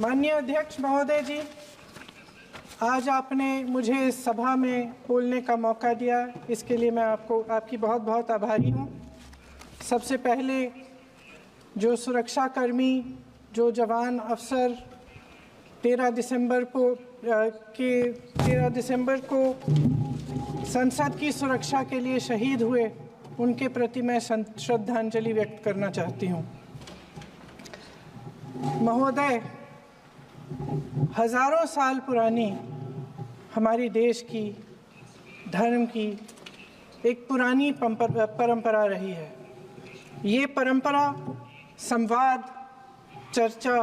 माननीय अध्यक्ष महोदय जी, आज आपने मुझे इस सभा में बोलने का मौका दिया, इसके लिए मैं आपकी बहुत बहुत आभारी हूँ। सबसे पहले जो सुरक्षाकर्मी, जो जवान अफसर 13 दिसंबर को संसद की सुरक्षा के लिए शहीद हुए, उनके प्रति मैं श्रद्धांजलि व्यक्त करना चाहती हूँ। महोदय, हजारों साल पुरानी हमारी देश की धर्म की एक पुरानी परंपरा रही है। ये परंपरा संवाद, चर्चा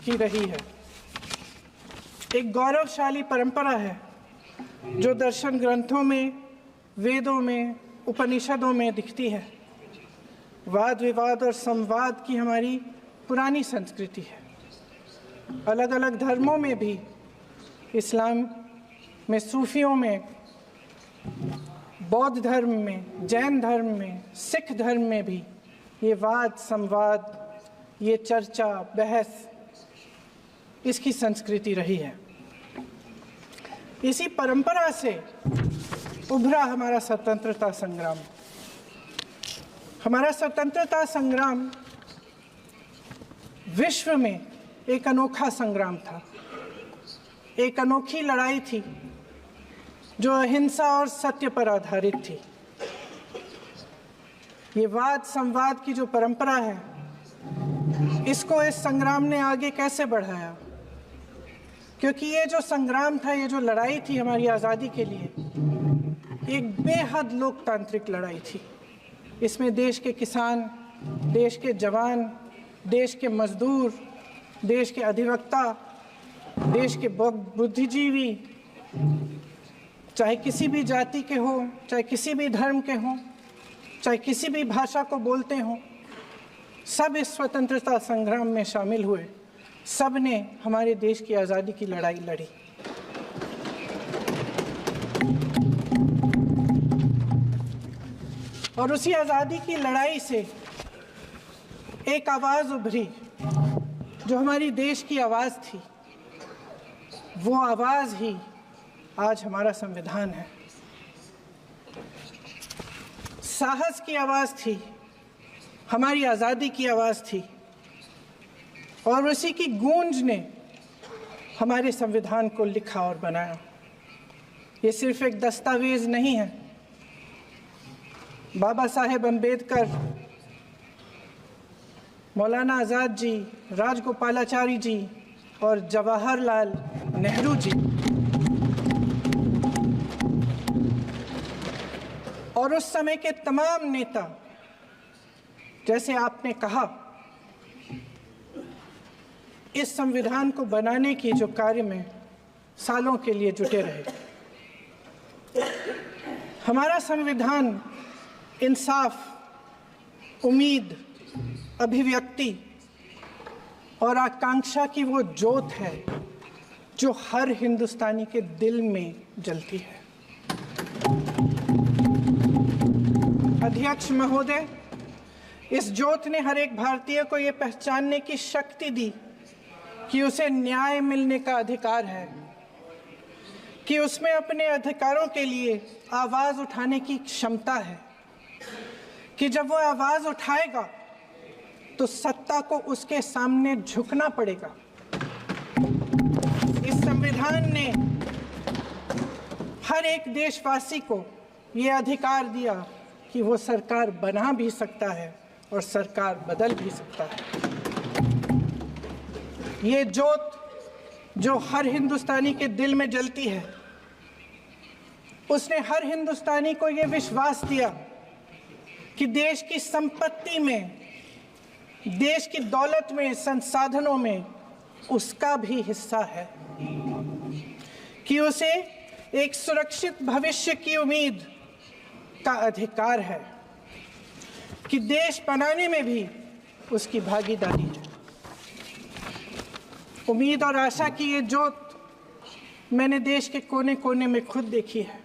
की रही है। एक गौरवशाली परंपरा है जो दर्शन ग्रंथों में, वेदों में, उपनिषदों में दिखती है। वाद विवाद और संवाद की हमारी पुरानी संस्कृति है। अलग अलग धर्मों में भी, इस्लाम में, सूफियों में, बौद्ध धर्म में, जैन धर्म में, सिख धर्म में भी ये वाद संवाद, ये चर्चा बहस, इसकी संस्कृति रही है। इसी परंपरा से उभरा हमारा स्वतंत्रता संग्राम। हमारा स्वतंत्रता संग्राम विश्व में एक अनोखा संग्राम था, एक अनोखी लड़ाई थी जो अहिंसा और सत्य पर आधारित थी। ये वाद संवाद की जो परंपरा है, इसको इस संग्राम ने आगे कैसे बढ़ाया? क्योंकि ये जो संग्राम था, ये जो लड़ाई थी हमारी आज़ादी के लिए, एक बेहद लोकतांत्रिक लड़ाई थी। इसमें देश के किसान, देश के जवान, देश के मजदूर, देश के अधिवक्ता, देश के बुद्धिजीवी, चाहे किसी भी जाति के हो, चाहे किसी भी धर्म के हों, चाहे किसी भी भाषा को बोलते हों, सब इस स्वतंत्रता संग्राम में शामिल हुए। सब ने हमारे देश की आज़ादी की लड़ाई लड़ी। और उसी आज़ादी की लड़ाई से एक आवाज़ उभरी जो हमारी देश की आवाज़ थी। वो आवाज़ ही आज हमारा संविधान है। साहस की आवाज़ थी, हमारी आज़ादी की आवाज़ थी, और उसी की गूंज ने हमारे संविधान को लिखा और बनाया। ये सिर्फ एक दस्तावेज नहीं है। बाबा साहेब अम्बेडकर, मौलाना आज़ाद जी, राजगोपालाचारी जी और जवाहरलाल नेहरू जी और उस समय के तमाम नेता, जैसे आपने कहा, इस संविधान को बनाने की जो कार्य में सालों के लिए जुटे रहे। हमारा संविधान इंसाफ, उम्मीद, अभिव्यक्ति और आकांक्षा की वो ज्योत है जो हर हिंदुस्तानी के दिल में जलती है। अध्यक्ष महोदय, इस ज्योत ने हर एक भारतीय को ये पहचानने की शक्ति दी कि उसे न्याय मिलने का अधिकार है, कि उसमें अपने अधिकारों के लिए आवाज़ उठाने की क्षमता है, कि जब वो आवाज़ उठाएगा तो सत्ता को उसके सामने झुकना पड़ेगा। इस संविधान ने हर एक देशवासी को ये अधिकार दिया कि वो सरकार बना भी सकता है और सरकार बदल भी सकता है। ये ज्योत जो हर हिंदुस्तानी के दिल में जलती है, उसने हर हिंदुस्तानी को ये विश्वास दिया कि देश की संपत्ति में, देश की दौलत में, संसाधनों में उसका भी हिस्सा है, कि उसे एक सुरक्षित भविष्य की उम्मीद का अधिकार है, कि देश बनाने में भी उसकी भागीदारी है। उम्मीद और आशा की ये ज्योत मैंने देश के कोने कोने में खुद देखी है।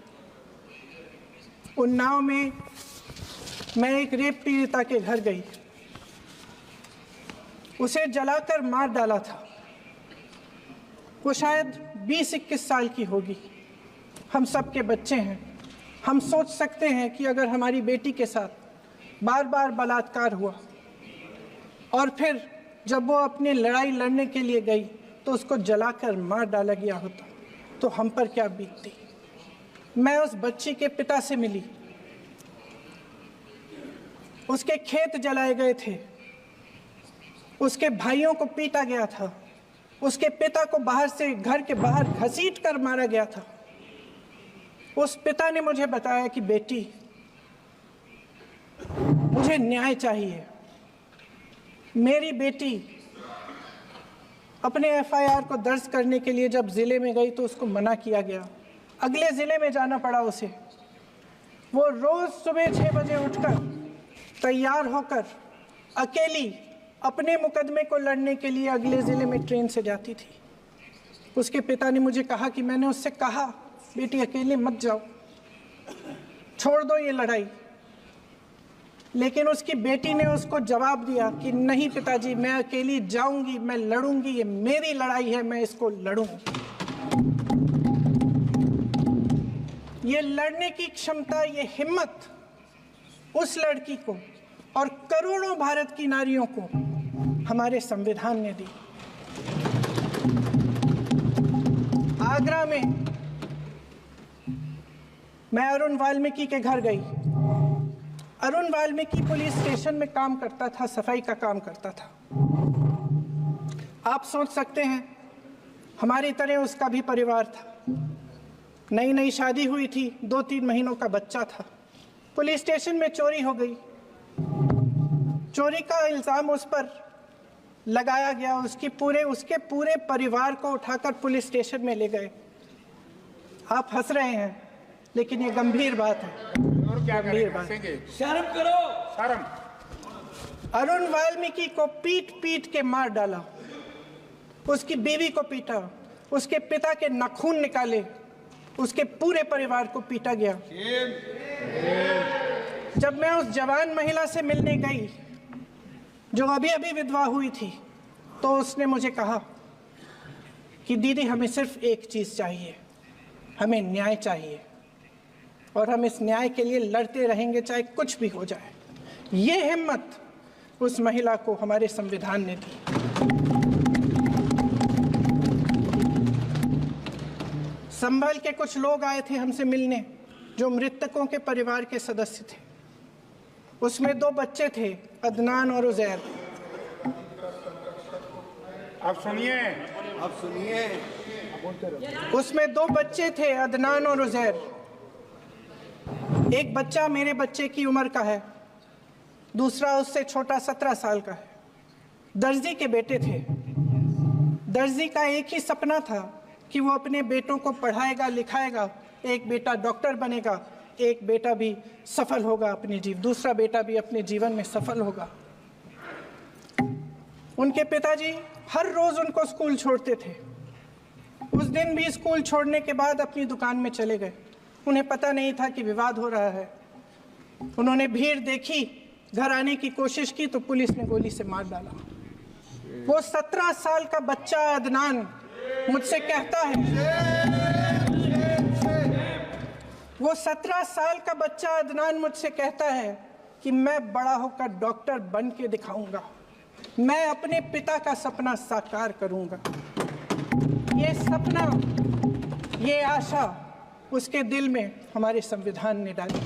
उन्नाव में मैं एक रेप पीड़िता के घर गई। उसे जलाकर मार डाला था। वो शायद 20-21 साल की होगी। हम सब के बच्चे हैं। हम सोच सकते हैं कि अगर हमारी बेटी के साथ बार बार बलात्कार हुआ और फिर जब वो अपनी लड़ाई लड़ने के लिए गई तो उसको जलाकर मार डाला गया होता तो हम पर क्या बीतती। मैं उस बच्ची के पिता से मिली। उसके खेत जलाए गए थे, उसके भाइयों को पीटा गया था, उसके पिता को बाहर से घर के बाहर घसीट कर मारा गया था। उस पिता ने मुझे बताया कि बेटी, मुझे न्याय चाहिए। मेरी बेटी अपने एफआईआर को दर्ज करने के लिए जब ज़िले में गई तो उसको मना किया गया। अगले ज़िले में जाना पड़ा उसे। वो रोज़ सुबह 6 बजे उठकर तैयार होकर अकेली अपने मुकदमे को लड़ने के लिए अगले ज़िले में ट्रेन से जाती थी। उसके पिता ने मुझे कहा कि मैंने उससे कहा, बेटी अकेले मत जाओ, छोड़ दो ये लड़ाई। लेकिन उसकी बेटी ने उसको जवाब दिया कि नहीं पिताजी, मैं अकेली जाऊंगी, मैं लड़ूंगी, ये मेरी लड़ाई है, मैं इसको लड़ूंगी। ये लड़ने की क्षमता, ये हिम्मत उस लड़की को और करोड़ों भारत की नारियों को हमारे संविधान ने दी। आगरा में मैं अरुण वाल्मीकि के घर गई। अरुण वाल्मीकि पुलिस स्टेशन में काम करता था, सफाई का काम करता था। आप सोच सकते हैं हमारी तरह उसका भी परिवार था। नई नई शादी हुई थी, 2-3 महीनों का बच्चा था। पुलिस स्टेशन में चोरी हो गई। चोरी का इल्ज़ाम उस पर लगाया गया। उसके पूरे परिवार को उठाकर पुलिस स्टेशन में ले गए। आप हंस रहे हैं, लेकिन ये गंभीर बात है। गंभीर बात। शर्म करो, शर्म। अरुण वाल्मीकि को पीट पीट के मार डाला। उसकी बीवी को पीटा, उसके पिता के नाखून निकाले, उसके पूरे परिवार को पीटा गया। जब मैं उस जवान महिला से मिलने गई जो अभी अभी विधवा हुई थी, तो उसने मुझे कहा कि दीदी, हमें सिर्फ एक चीज़ चाहिए, हमें न्याय चाहिए और हम इस न्याय के लिए लड़ते रहेंगे, चाहे कुछ भी हो जाए। ये हिम्मत उस महिला को हमारे संविधान ने दी। संभल के कुछ लोग आए थे हमसे मिलने जो मृतकों के परिवार के सदस्य थे। उसमें 2 बच्चे थे, अदनान और उजैर। आप सुनिए। उसमें 2 बच्चे थे, अदनान और उजैर। एक बच्चा मेरे बच्चे की उम्र का है, दूसरा उससे छोटा 17 साल का है। दर्जी के बेटे थे। दर्जी का एक ही सपना था कि वो अपने बेटों को पढ़ाएगा, लिखाएगा। एक बेटा डॉक्टर बनेगा, एक बेटा भी सफल होगा दूसरा बेटा भी अपने जीवन में सफल होगा। उनके पिताजी हर रोज उनको स्कूल छोड़ते थे। उस दिन भी स्कूल छोड़ने के बाद अपनी दुकान में चले गए। उन्हें पता नहीं था कि विवाद हो रहा है। उन्होंने भीड़ देखी, घर आने की कोशिश की तो पुलिस ने गोली से मार डाला। वो 17 साल का बच्चा अदनान मुझसे कहता है, वो 17 साल का बच्चा अदनान मुझसे कहता है कि मैं बड़ा होकर डॉक्टर बन के दिखाऊंगा, मैं अपने पिता का सपना साकार करूंगा। ये सपना, ये आशा उसके दिल में हमारे संविधान ने डाली।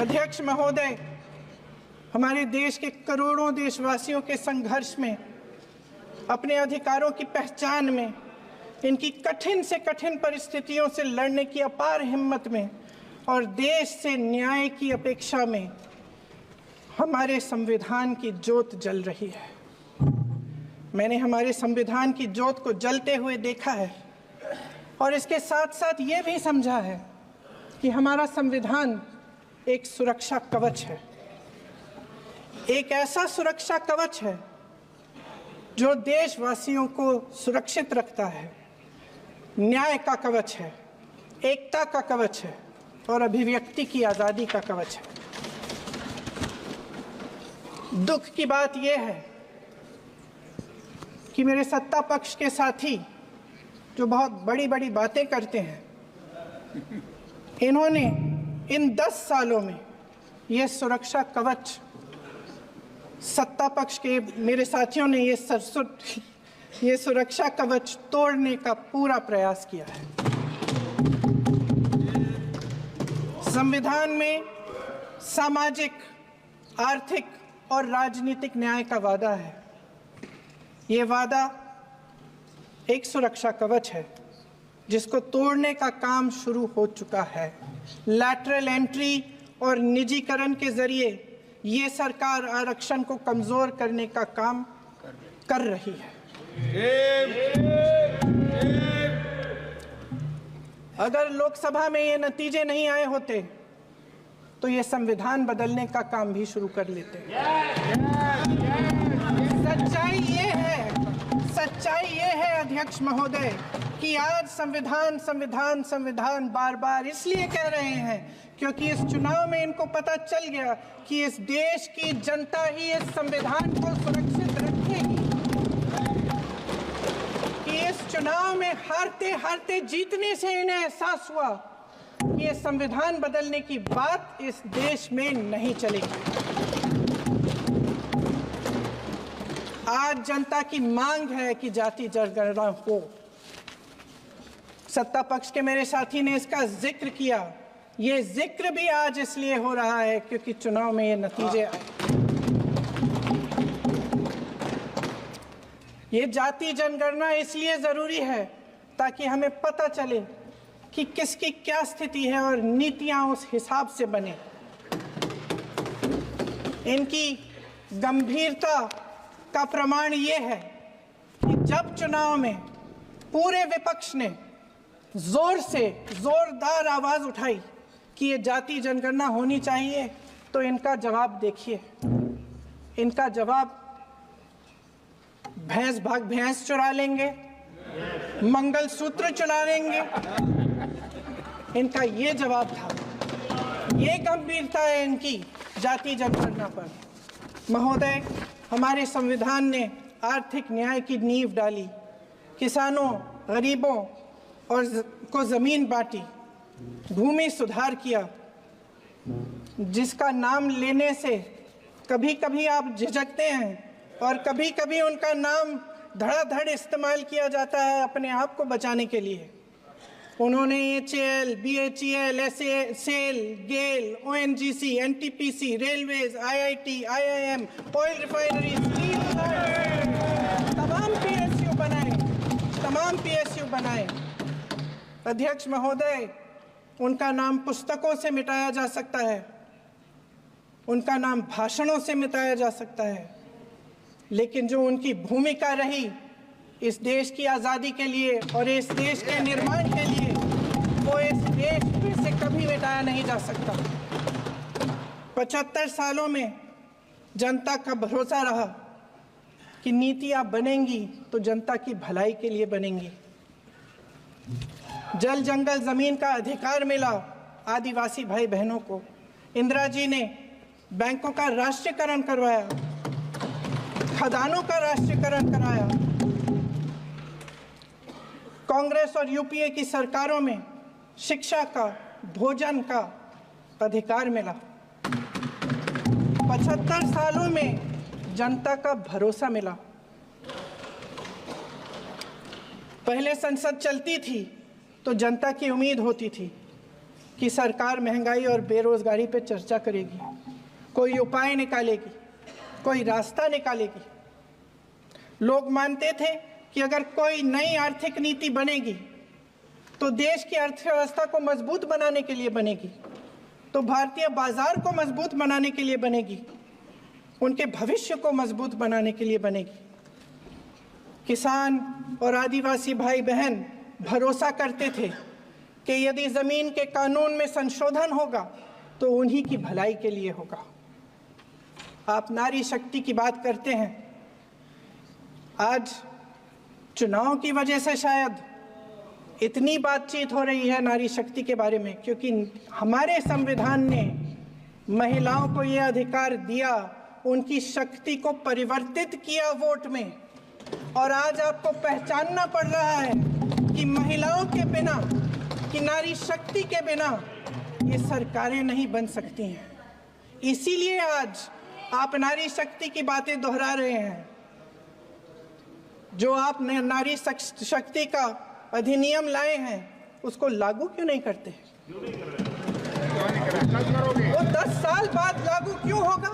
अध्यक्ष महोदय, हमारे देश के करोड़ों देशवासियों के संघर्ष में, अपने अधिकारों की पहचान में, इनकी कठिन से कठिन परिस्थितियों से लड़ने की अपार हिम्मत में और देश से न्याय की अपेक्षा में हमारे संविधान की ज्योत जल रही है। मैंने हमारे संविधान की ज्योत को जलते हुए देखा है और इसके साथ साथ ये भी समझा है कि हमारा संविधान एक सुरक्षा कवच है। एक ऐसा सुरक्षा कवच है जो देशवासियों को सुरक्षित रखता है, न्याय का कवच है, एकता का कवच है और अभिव्यक्ति की आज़ादी का कवच है। दुख की बात यह है कि मेरे सत्ता पक्ष के साथी जो बहुत बड़ी बड़ी बातें करते हैं, इन्होंने इन 10 सालों में ये सुरक्षा कवच, सत्ता पक्ष के मेरे साथियों ने ये सुरक्षा कवच तोड़ने का पूरा प्रयास किया है। संविधान में सामाजिक, आर्थिक और राजनीतिक न्याय का वादा है। ये वादा एक सुरक्षा कवच है जिसको तोड़ने का काम शुरू हो चुका है। लैटरल एंट्री और निजीकरण के जरिए ये सरकार आरक्षण को कमजोर करने का काम कर रही है। अगर लोकसभा में ये नतीजे नहीं आए होते तो ये संविधान बदलने का काम भी शुरू कर लेते। सच्चाई ये है अध्यक्ष महोदय कि आज संविधान बार बार इसलिए कह रहे हैं क्योंकि इस चुनाव में इनको पता चल गया कि इस देश की जनता ही इस संविधान को सुरक्षित रखेगी, कि इस चुनाव में हारते हारते जीतने से इन्हें एहसास हुआ कि ये संविधान बदलने की बात इस देश में नहीं चलेगी। आज जनता की मांग है कि जाति जनगणना हो। सत्ता पक्ष के मेरे साथी ने इसका जिक्र किया। ये जिक्र भी आज इसलिए हो रहा है क्योंकि चुनाव में ये नतीजे आए। ये जाति जनगणना इसलिए जरूरी है ताकि हमें पता चले कि किसकी क्या स्थिति है और नीतियां उस हिसाब से बने। इनकी गंभीरता का प्रमाण ये है कि जब चुनाव में पूरे विपक्ष ने जोरदार आवाज उठाई कि ये जाति जनगणना होनी चाहिए, तो इनका जवाब देखिए। इनका जवाब भैंस भाग भैंस चुरा लेंगे, मंगलसूत्र चुरा लेंगे, इनका ये जवाब था। ये गंभीरता है इनकी जाति जनगणना पर। महोदय, हमारे संविधान ने आर्थिक न्याय की नींव डाली, किसानों, गरीबों और को जमीन बांटी, भूमि सुधार किया, जिसका नाम लेने से कभी कभी आप झिझकते हैं और कभी कभी उनका नाम धड़ाधड़ इस्तेमाल किया जाता है अपने आप को बचाने के लिए। उन्होंने HAL, BHEL, SAIL, GAIL, ONGC, NTPC, railways, IIT, IIM, oil refinery, steel, तमाम PSU बनाए। अध्यक्ष महोदय, उनका नाम पुस्तकों से मिटाया जा सकता है, उनका नाम भाषणों से मिटाया जा सकता है, लेकिन जो उनकी भूमिका रही इस देश की आज़ादी के लिए और इस देश के निर्माण के लिए, वो इस देश में से कभी मिटाया नहीं जा सकता। 75 सालों में जनता का भरोसा रहा कि नीतियां बनेंगी तो जनता की भलाई के लिए बनेंगी। जल जंगल जमीन का अधिकार मिला आदिवासी भाई बहनों को। इंदिरा जी ने बैंकों का राष्ट्रीयकरण करवाया, खदानों का राष्ट्रीयकरण कराया। कांग्रेस और यूपीए की सरकारों में शिक्षा का, भोजन का अधिकार मिला। 75 सालों में जनता का भरोसा मिला। पहले संसद चलती थी तो जनता की उम्मीद होती थी कि सरकार महंगाई और बेरोजगारी पर चर्चा करेगी, कोई उपाय निकालेगी, कोई रास्ता निकालेगी। लोग मानते थे कि अगर कोई नई आर्थिक नीति बनेगी तो देश की अर्थव्यवस्था को मजबूत बनाने के लिए बनेगी, तो भारतीय बाजार को मजबूत बनाने के लिए बनेगी, उनके भविष्य को मजबूत बनाने के लिए बनेगी। किसान और आदिवासी भाई बहन भरोसा करते थे कि यदि जमीन के कानून में संशोधन होगा तो उन्हीं की भलाई के लिए होगा। आप नारी शक्ति की बात करते हैं। आज चुनाव की वजह से शायद इतनी बातचीत हो रही है नारी शक्ति के बारे में, क्योंकि हमारे संविधान ने महिलाओं को यह अधिकार दिया उनकी शक्ति को परिवर्तित किया वोट में, और आज आपको पहचानना पड़ रहा है कि महिलाओं के बिना, कि नारी शक्ति के बिना ये सरकारें नहीं बन सकती हैं। इसीलिए आज आप नारी शक्ति की बातें दोहरा रहे हैं। जो आप नारी शक्ति का अधिनियम लाए हैं उसको लागू क्यों नहीं करते? वो 10 साल बाद लागू क्यों होगा?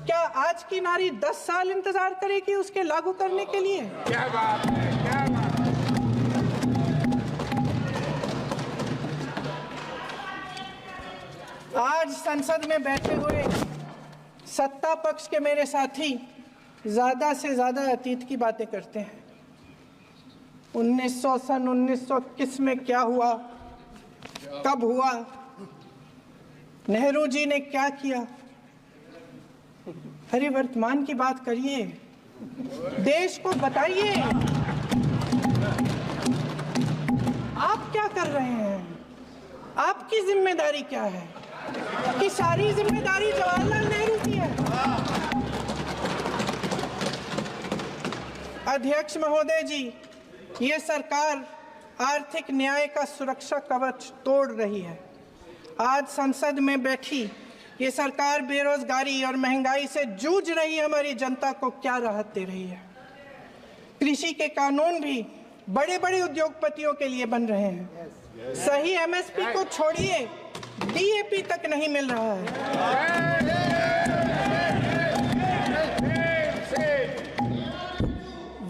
क्या आज की नारी 10 साल इंतजार करेगी उसके लागू करने के लिए? क्या बात है, क्या बात है। आज संसद में बैठे हुए सत्ता पक्ष के मेरे साथी ज्यादा से ज्यादा अतीत की बातें करते हैं। 1900 किस में क्या हुआ, कब हुआ, नेहरू जी ने क्या किया। अरे वर्तमान की बात करिए, देश को बताइए आप क्या कर रहे हैं, आपकी जिम्मेदारी क्या है? कि सारी जिम्मेदारी जवाहरलाल नेहरू की है। अध्यक्ष महोदय जी, ये सरकार आर्थिक न्याय का सुरक्षा कवच तोड़ रही है। आज संसद में बैठी ये सरकार बेरोजगारी और महंगाई से जूझ रही हमारी जनता को क्या राहत दे रही है? कृषि के कानून भी बड़े बड़े उद्योगपतियों के लिए बन रहे हैं। सही एमएसपी को छोड़िए, डीएपी तक नहीं मिल रहा है।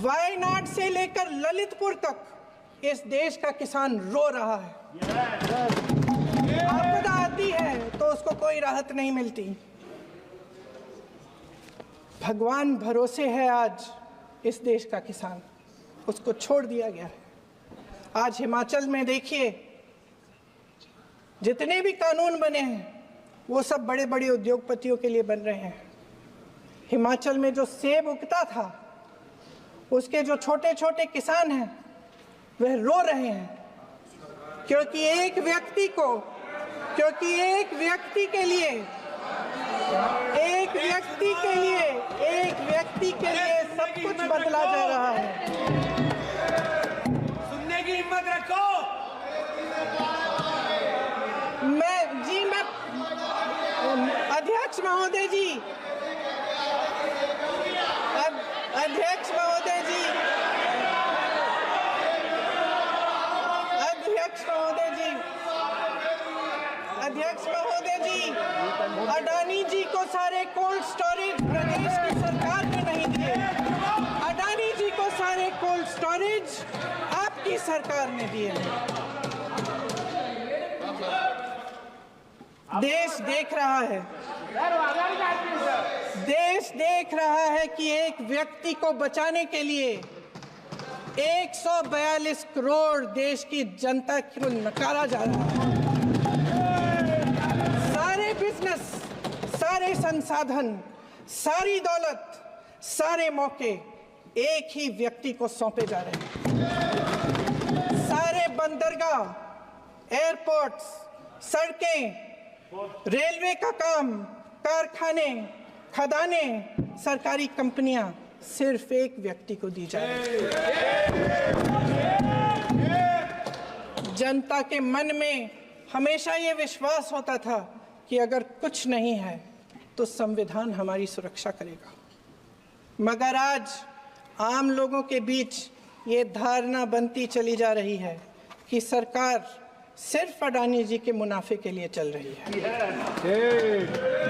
वायनाड से लेकर ललितपुर तक इस देश का किसान रो रहा है। आपदा आती है तो उसको कोई राहत नहीं मिलती। भगवान भरोसे है आज इस देश का किसान, उसको छोड़ दिया गया है। आज हिमाचल में देखिए, जितने भी कानून बने हैं वो सब बड़े बड़े उद्योगपतियों के लिए बन रहे हैं। हिमाचल में जो सेब उगता था उसके जो छोटे छोटे किसान हैं वह रो रहे हैं, क्योंकि एक व्यक्ति के लिए सब कुछ बदला जा रहा है। सुनने की हिम्मत रखो। मैं अध्यक्ष महोदय जी, अध्यक्ष महोदय जी, अडानी जी को सारे कोल्ड स्टोरेज प्रदेश की सरकार ने नहीं दिए। अडानी जी को सारे कोल्ड स्टोरेज आपकी सरकार ने दिए हैं। देश देख रहा है कि एक व्यक्ति को बचाने के लिए 142 करोड़ देश की जनता को नकारा जा रहा है। सारे बिजनेस, सारे संसाधन, सारी दौलत, सारे मौके एक ही व्यक्ति को सौंपे जा रहे हैं। सारे बंदरगाह, एयरपोर्ट्स, सड़कें, रेलवे का काम, कारखाने, खदानें, सरकारी कंपनियां सिर्फ एक व्यक्ति को दी जा रही है। जनता के मन में हमेशा ये विश्वास होता था कि अगर कुछ नहीं है तो संविधान हमारी सुरक्षा करेगा, मगर आज आम लोगों के बीच ये धारणा बनती चली जा रही है कि सरकार सिर्फ अडानी जी के मुनाफे के लिए चल रही है।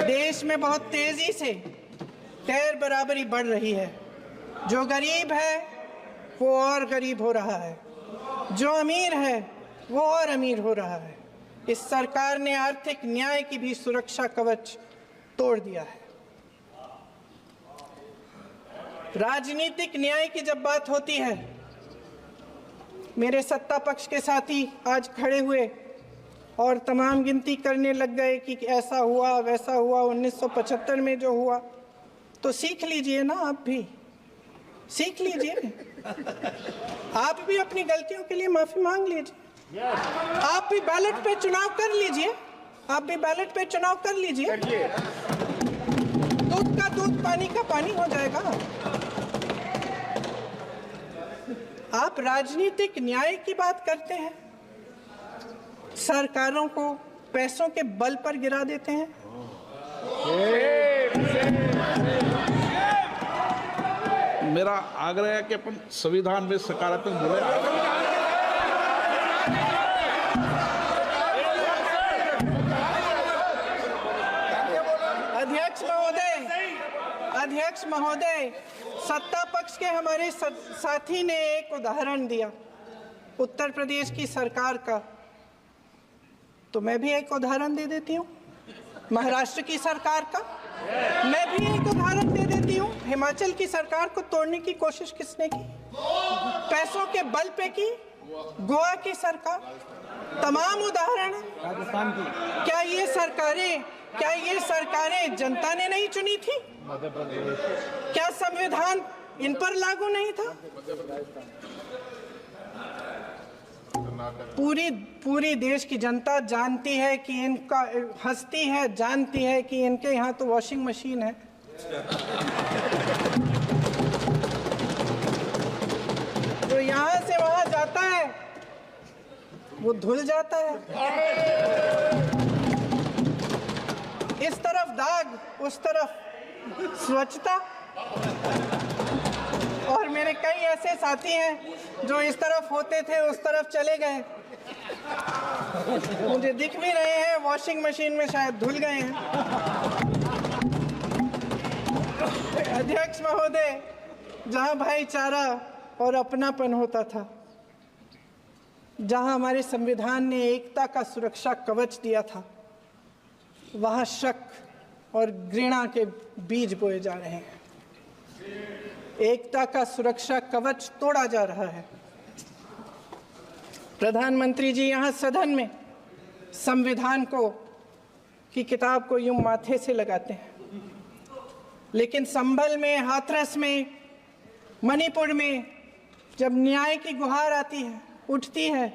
देश में बहुत तेजी से गैर बराबरी बढ़ रही है। जो गरीब है वो और गरीब हो रहा है, जो अमीर है वो और अमीर हो रहा है। इस सरकार ने आर्थिक न्याय की भी सुरक्षा कवच तोड़ दिया है। राजनीतिक न्याय की जब बात होती है, मेरे सत्ता पक्ष के साथी आज खड़े हुए और तमाम गिनती करने लग गए कि ऐसा हुआ वैसा हुआ, 1975 में जो हुआ, तो सीख लीजिए ना, आप भी सीख लीजिए। आप भी अपनी गलतियों के लिए माफी मांग लीजिए। आप भी बैलेट पे चुनाव कर लीजिए, आप भी बैलेट पे चुनाव कर लीजिए। दूध का दूध पानी का पानी हो जाएगा। आप राजनीतिक न्याय की बात करते हैं, सरकारों को पैसों के बल पर गिरा देते हैं। मेरा आग्रह है कि अपन संविधान में सकारात्मक बोले। अध्यक्ष महोदय, सत्ता पक्ष के हमारे साथी ने एक उदाहरण दिया उत्तर प्रदेश की सरकार का, तो मैं भी एक उदाहरण दे देती हूँ महाराष्ट्र की सरकार का। मैं भी एक उदाहरण दे देती हूँ हिमाचल की सरकार को तोड़ने की कोशिश किसने की, पैसों के बल पे की, गोवा की सरकार। तमाम उदाहरण राजस्थान की। क्या ये सरकारें जनता ने नहीं चुनी थी? क्या संविधान इन पर लागू नहीं था? पूरी देश की जनता जानती है कि इनका हंसती है, जानती है कि इनके यहाँ तो वॉशिंग मशीन है। जो यहाँ से वहाँ जाता है वो धुल जाता है। इस तरफ दाग, उस तरफ स्वच्छता। और मेरे कई ऐसे साथी हैं जो इस तरफ होते थे उस तरफ चले गए, मुझे दिख भी रहे हैं, वॉशिंग मशीन में शायद धुल गए हैं। अध्यक्ष महोदय, जहां भाईचारा और अपनापन होता था, जहां हमारे संविधान ने एकता का सुरक्षा कवच दिया था, वहां शक और घृणा के बीज बोए जा रहे हैं। एकता का सुरक्षा कवच तोड़ा जा रहा है। प्रधानमंत्री जी यहाँ सदन में संविधान की किताब को यूं माथे से लगाते हैं, लेकिन संभल में, हाथरस में, मणिपुर में जब न्याय की गुहार आती है, उठती है,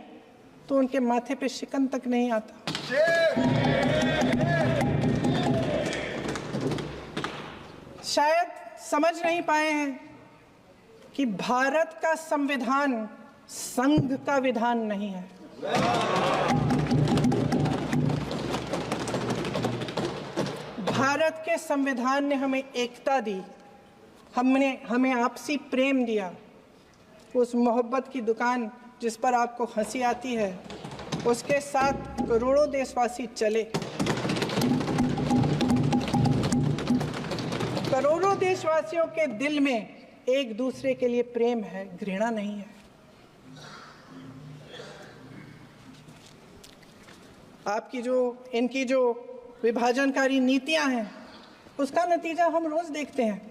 तो उनके माथे पे शिकन तक नहीं आता। शायद समझ नहीं पाए हैं कि भारत का संविधान संघ का विधान नहीं है। भारत के संविधान ने हमें एकता दी, हमें आपसी प्रेम दिया। उस मोहब्बत की दुकान जिस पर आपको हंसी आती है, उसके साथ करोड़ों देशवासी चले। करोड़ों देशवासियों के दिल में एक दूसरे के लिए प्रेम है, घृणा नहीं है। इनकी जो विभाजनकारी नीतियां हैं, उसका नतीजा हम रोज देखते हैं।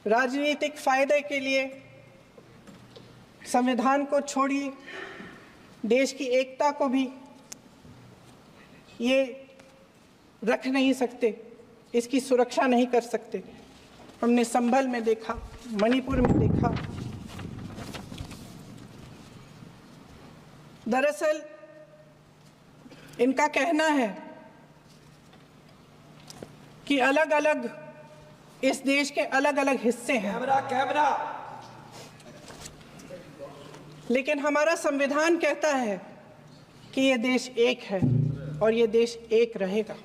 राजनीतिक फायदे के लिए संविधान को छोड़िए, देश की एकता को भी ये रख नहीं सकते, इसकी सुरक्षा नहीं कर सकते। हमने संभल में देखा, मणिपुर में देखा। दरअसल इनका कहना है कि अलग अलग इस देश के अलग अलग हिस्से हैं, लेकिन हमारा संविधान कहता है कि ये देश एक है और ये देश एक रहेगा।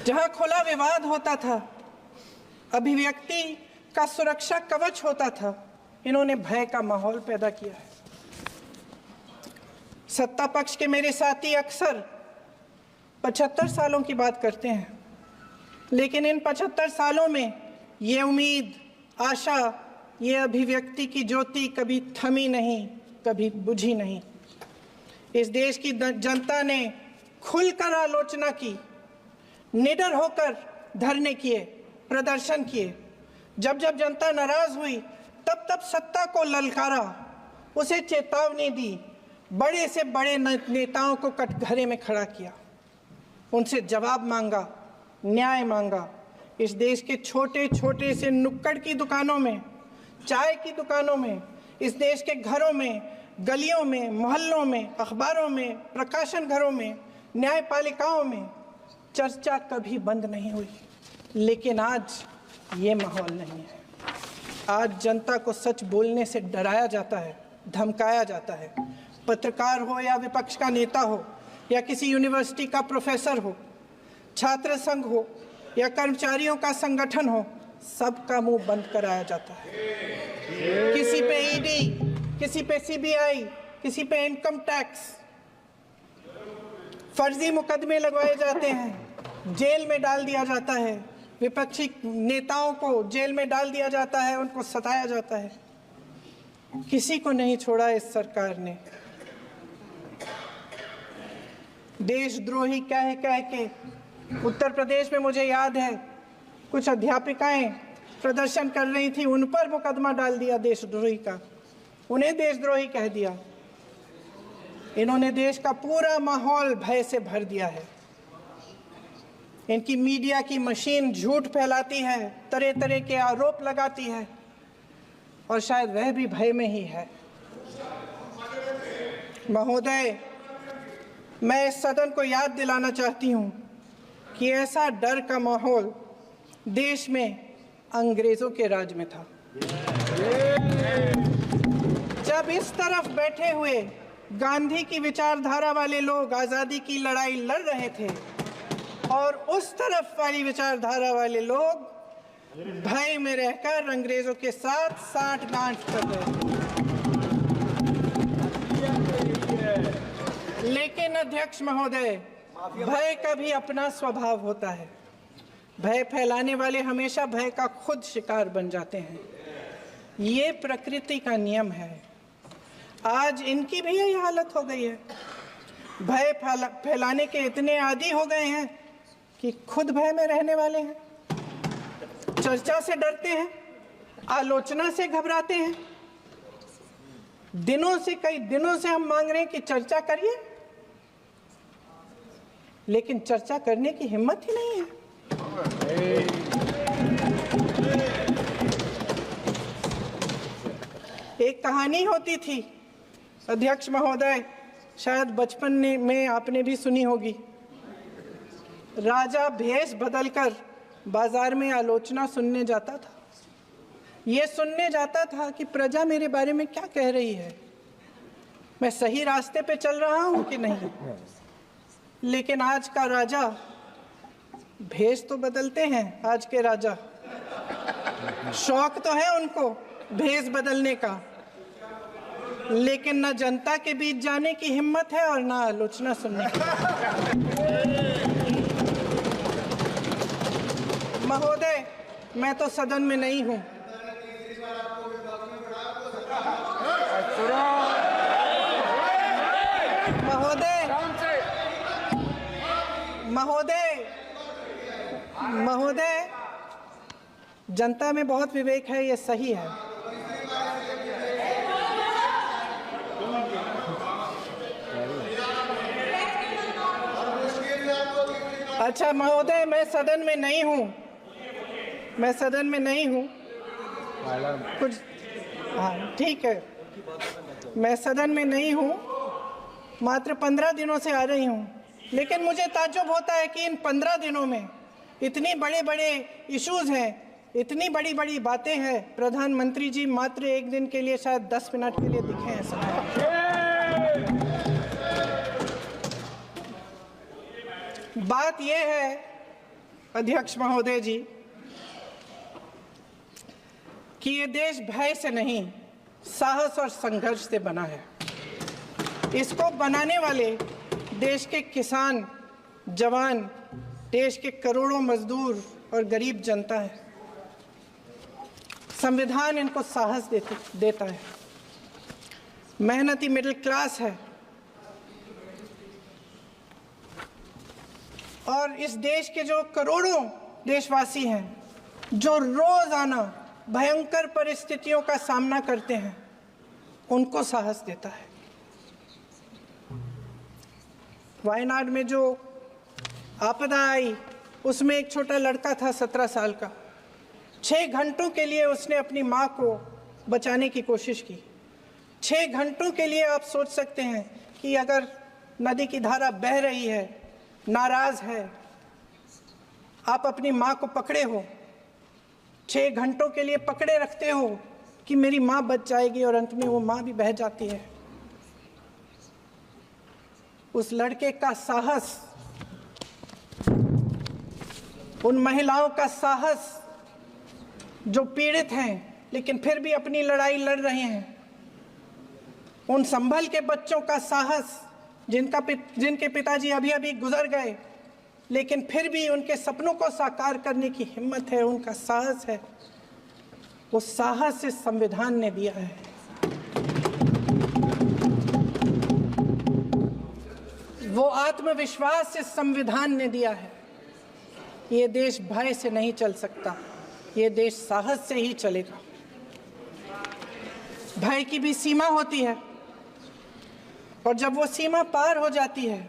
जहां खुला विवाद होता था, अभिव्यक्ति का सुरक्षा कवच होता था, इन्होंने भय का माहौल पैदा किया है। सत्ता पक्ष के मेरे साथी अक्सर 75 सालों की बात करते हैं, लेकिन इन 75 सालों में ये उम्मीद, आशा, ये अभिव्यक्ति की ज्योति कभी थमी नहीं, कभी बुझी नहीं। इस देश की जनता ने खुलकर आलोचना की, निडर होकर धरने किए, प्रदर्शन किए। जब जब जनता नाराज हुई, तब तब सत्ता को ललकारा, उसे चेतावनी दी, बड़े से बड़े नेताओं को कटघरे में खड़ा किया, उनसे जवाब मांगा, न्याय मांगा। इस देश के छोटे छोटे से नुक्कड़ की दुकानों में, चाय की दुकानों में, इस देश के घरों में, गलियों में, मोहल्लों में, अखबारों में, प्रकाशन घरों में, न्यायपालिकाओं में चर्चा कभी बंद नहीं हुई। लेकिन आज ये माहौल नहीं है। आज जनता को सच बोलने से डराया जाता है, धमकाया जाता है। पत्रकार हो या विपक्ष का नेता हो या किसी यूनिवर्सिटी का प्रोफेसर हो, छात्र संघ हो या कर्मचारियों का संगठन हो, सबका मुंह बंद कराया जाता है। किसी पे ईडी, किसी पे सीबीआई, किसी पे इनकम टैक्स, फर्जी मुकदमे लगवाए जाते हैं, जेल में डाल दिया जाता है। विपक्षी नेताओं को जेल में डाल दिया जाता है, उनको सताया जाता है। किसी को नहीं छोड़ा इस सरकार ने। देशद्रोही कह के उत्तर प्रदेश में मुझे याद है कुछ अध्यापिकाएं प्रदर्शन कर रही थी, उन पर मुकदमा डाल दिया देशद्रोही का, उन्हें देशद्रोही कह दिया। इन्होंने देश का पूरा माहौल भय से भर दिया है। इनकी मीडिया की मशीन झूठ फैलाती है, तरह तरह के आरोप लगाती है, और शायद वह भी भय में ही है। महोदय, मैं इस सदन को याद दिलाना चाहती हूं कि ऐसा डर का माहौल देश में अंग्रेजों के राज में था। जब इस तरफ बैठे हुए गांधी की विचारधारा वाले लोग आज़ादी की लड़ाई लड़ रहे थे और उस तरफ वाली विचारधारा वाले लोग भय में रहकर अंग्रेजों के साथ साठगांठ कर रहे थे। लेकिन अध्यक्ष महोदय, भय का भी अपना स्वभाव होता है। भय फैलाने वाले हमेशा भय का खुद शिकार बन जाते हैं। ये प्रकृति का नियम है। आज इनकी भी यही हालत हो गई है। भय फैलाने के इतने आदी हो गए हैं कि खुद भय में रहने वाले हैं। चर्चा से डरते हैं, आलोचना से घबराते हैं। कई दिनों से हम मांग रहे हैं कि चर्चा करिए, लेकिन चर्चा करने की हिम्मत ही नहीं है। एक कहानी होती थी अध्यक्ष महोदय, शायद बचपन में आपने भी सुनी होगी। राजा भेष बदलकर बाजार में आलोचना सुनने जाता था। ये सुनने जाता था कि प्रजा मेरे बारे में क्या कह रही है, मैं सही रास्ते पे चल रहा हूं कि नहीं। लेकिन आज का राजा, भेष तो बदलते हैं आज के राजा, शौक तो है उनको भेष बदलने का, लेकिन न जनता के बीच जाने की हिम्मत है और न आलोचना सुनने की। महोदय, मैं तो सदन में नहीं हूं। महोदय, जनता में बहुत विवेक है, ये सही है। अच्छा महोदय, मैं सदन में नहीं हूँ, कुछ हाँ ठीक है, मैं सदन में नहीं हूँ, मात्र 15 दिनों से आ रही हूँ। लेकिन मुझे ताज्जुब होता है कि इन 15 दिनों में इतनी बड़े इश्यूज हैं, इतनी बड़ी बातें हैं। प्रधानमंत्री जी मात्र एक दिन के लिए, शायद 10 मिनट के लिए दिखे हैं सदन। बात यह है अध्यक्ष महोदय जी कि ये देश भय से नहीं, साहस और संघर्ष से बना है। इसको बनाने वाले देश के किसान, जवान, देश के करोड़ों मजदूर और गरीब जनता है। संविधान इनको साहस देता है। मेहनती मिडिल क्लास है। और इस देश के जो करोड़ों देशवासी हैं, जो रोजाना भयंकर परिस्थितियों का सामना करते हैं, उनको साहस देता है। वायनाड में जो आपदा आई, उसमें एक छोटा लड़का था 17 साल का। 6 घंटों के लिए उसने अपनी माँ को बचाने की कोशिश की। 6 घंटों के लिए आप सोच सकते हैं कि अगर नदी की धारा बह रही है, नाराज है, आप अपनी माँ को पकड़े हो, 6 घंटों के लिए पकड़े रखते हो कि मेरी माँ बच जाएगी, और अंत में वो माँ भी बह जाती है। उस लड़के का साहस, उन महिलाओं का साहस जो पीड़ित हैं लेकिन फिर भी अपनी लड़ाई लड़ रहे हैं, उन संभल के बच्चों का साहस जिनके पिताजी अभी अभी गुजर गए लेकिन फिर भी उनके सपनों को साकार करने की हिम्मत है, उनका साहस है, वो साहस इस संविधान ने दिया है। वो आत्मविश्वास इस संविधान ने दिया है। ये देश भय से नहीं चल सकता, ये देश साहस से ही चलेगा। भय की भी सीमा होती है, और जब वो सीमा पार हो जाती है,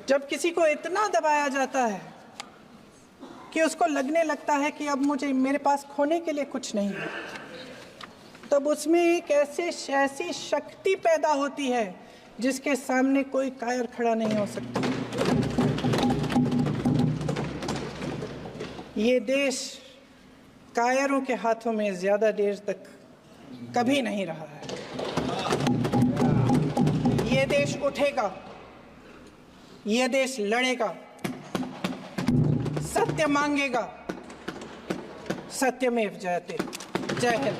जब किसी को इतना दबाया जाता है कि उसको लगने लगता है कि अब मेरे पास खोने के लिए कुछ नहीं है, तब उसमें एक ऐसी शक्ति पैदा होती है जिसके सामने कोई कायर खड़ा नहीं हो सकता। ये देश कायरों के हाथों में ज्यादा देर तक कभी नहीं रहा है। ये देश उठेगा, ये देश लड़ेगा, सत्य मांगेगा, सत्यमेव जयते। जय हिंद।